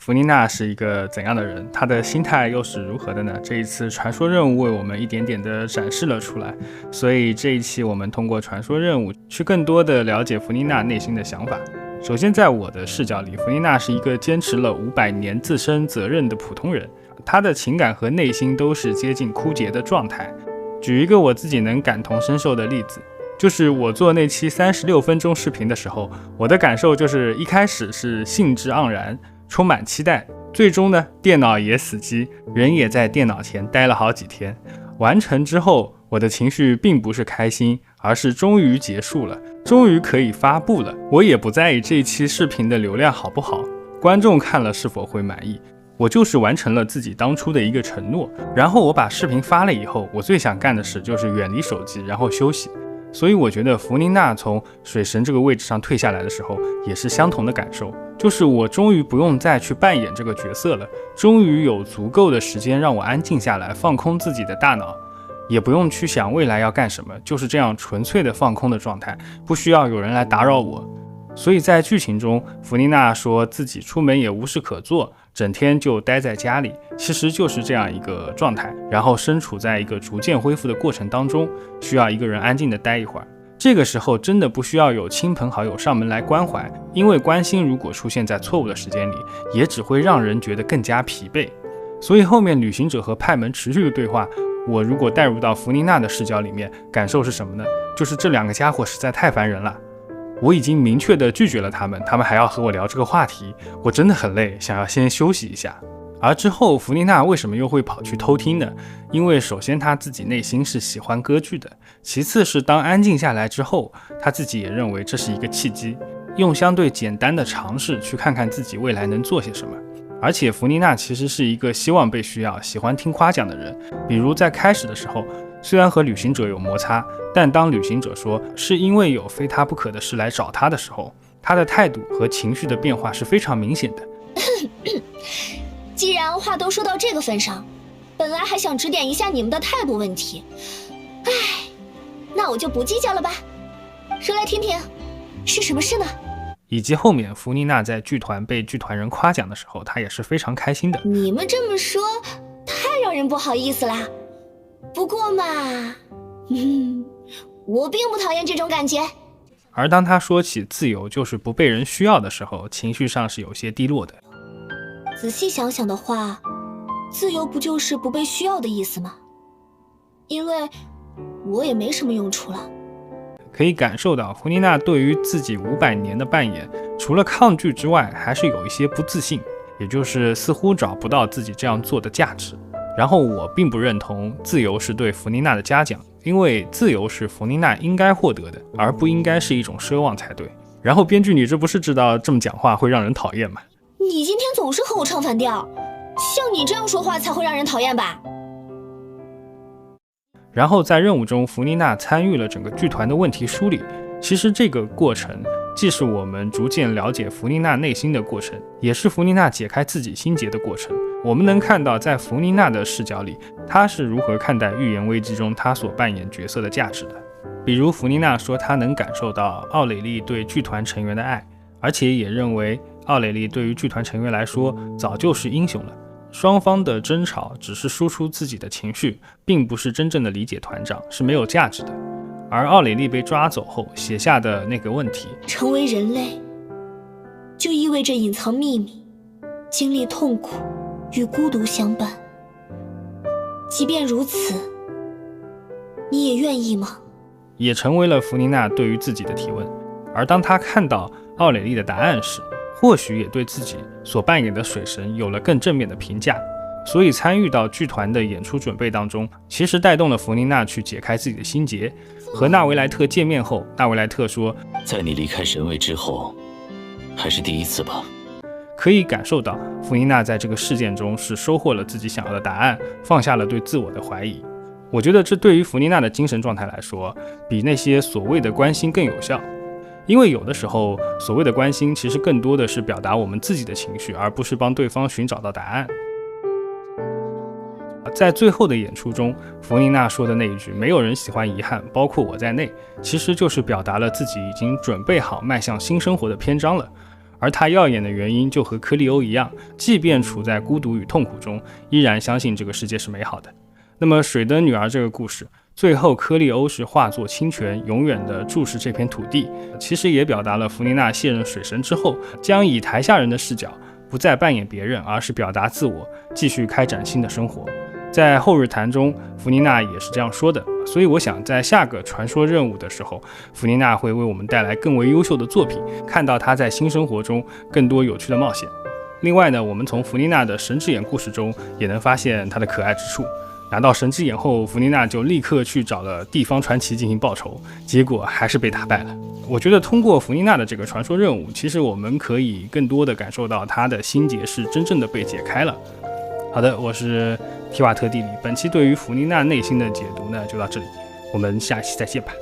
弗妮娜是一个怎样的人？她的心态又是如何的呢？这一次传说任务为我们一点点的展示了出来，所以这一期我们通过传说任务去更多的了解弗妮娜内心的想法。首先，在我的视角里，弗妮娜是一个坚持了500年自身责任的普通人，她的情感和内心都是接近枯竭的状态。举一个我自己能感同身受的例子，就是我做那期36分钟视频的时候，我的感受就是一开始是兴致盎然，充满期待，最终呢，电脑也死机，人也在电脑前待了好几天。完成之后，我的情绪并不是开心，而是终于结束了，终于可以发布了。我也不在意这一期视频的流量好不好，观众看了是否会满意，我就是完成了自己当初的一个承诺。然后我把视频发了以后，我最想干的事就是远离手机，然后休息。所以我觉得弗妮娜从水神这个位置上退下来的时候，也是相同的感受，就是我终于不用再去扮演这个角色了，终于有足够的时间让我安静下来，放空自己的大脑，也不用去想未来要干什么，就是这样纯粹的放空的状态，不需要有人来打扰我。所以在剧情中，弗妮娜说自己出门也无事可做，整天就待在家里，其实就是这样一个状态，然后身处在一个逐渐恢复的过程当中，需要一个人安静的待一会儿。这个时候真的不需要有亲朋好友上门来关怀，因为关心如果出现在错误的时间里，也只会让人觉得更加疲惫。所以后面旅行者和派门持续的对话，我如果带入到弗妮娜的视角里面，感受是什么呢？就是这两个家伙实在太烦人了，我已经明确的拒绝了他们还要和我聊这个话题，我真的很累，想要先休息一下。而之后弗妮娜为什么又会跑去偷听呢？因为首先她自己内心是喜欢歌剧的，其次是当安静下来之后，她自己也认为这是一个契机，用相对简单的尝试去看看自己未来能做些什么。而且弗妮娜其实是一个希望被需要、喜欢听夸奖的人，比如在开始的时候，虽然和旅行者有摩擦，但当旅行者说是因为有非他不可的事来找他的时候，他的态度和情绪的变化是非常明显的。既然话都说到这个份上，本来还想指点一下你们的态度问题，那我就不计较了吧。说来听听，是什么事呢？以及后面弗妮娜在剧团被剧团人夸奖的时候，她也是非常开心的。你们这么说，太让人不好意思啦。不过嘛，我并不讨厌这种感觉。而当她说起自由就是不被人需要的时候，情绪上是有些低落的。仔细想想的话，自由不就是不被需要的意思吗？因为我也没什么用处了。可以感受到弗妮娜对于自己500年的扮演，除了抗拒之外，还是有一些不自信，也就是似乎找不到自己这样做的价值。然后我并不认同自由是对弗妮娜的嘉奖，因为自由是弗妮娜应该获得的，而不应该是一种奢望才对。然后编剧，你这不是知道这么讲话会让人讨厌吗？你今天总是和我唱反调，像你这样说话才会让人讨厌吧。然后在任务中，弗妮娜参与了整个剧团的问题梳理。其实这个过程既是我们逐渐了解弗妮娜内心的过程，也是弗妮娜解开自己心结的过程。我们能看到在弗妮娜的视角里，她是如何看待预言危机中她所扮演角色的价值的。比如弗妮娜说她能感受到奥蕾丽对剧团成员的爱，而且也认为奥蕾丽对于剧团成员来说早就是英雄了。双方的争吵只是输出自己的情绪，并不是真正的理解团长，是没有价值的。而奥蕾丽被抓走后写下的那个问题，成为人类就意味着隐藏秘密，经历痛苦与孤独相伴。即便如此，你也愿意吗？也成为了弗妮娜对于自己的提问。而当她看到奥蕾丽的答案时，或许也对自己所扮演的水神有了更正面的评价。所以参与到剧团的演出准备当中，其实带动了弗妮娜去解开自己的心结。和纳维莱特见面后，纳维莱特说，在你离开神位之后，还是第一次吧。可以感受到弗妮娜在这个事件中是收获了自己想要的答案，放下了对自我的怀疑。我觉得这对于弗妮娜的精神状态来说，比那些所谓的关心更有效。因为有的时候所谓的关心其实更多的是表达我们自己的情绪，而不是帮对方寻找到答案。在最后的演出中，弗妮娜说的那一句没有人喜欢遗憾，包括我在内，其实就是表达了自己已经准备好迈向新生活的篇章了。而他耀眼的原因就和科利欧一样，即便处在孤独与痛苦中，依然相信这个世界是美好的。那么水的女儿这个故事，最后科利欧是化作清泉，永远地注视这片土地，其实也表达了弗妮娜卸任水神之后，将以台下人的视角，不再扮演别人，而是表达自我，继续开展新的生活。在后日谈中，弗妮娜也是这样说的，所以我想在下个传说任务的时候，弗妮娜会为我们带来更为优秀的作品，看到她在新生活中更多有趣的冒险。另外呢，我们从弗妮娜的神之眼故事中也能发现她的可爱之处。拿到神之眼后，弗妮娜就立刻去找了地方传奇进行报仇，结果还是被打败了。我觉得通过弗妮娜的这个传说任务，其实我们可以更多的感受到她的心结是真正的被解开了。好的，我是提瓦特地理，本期对于弗妮娜内心的解读呢就到这里，我们下期再见吧。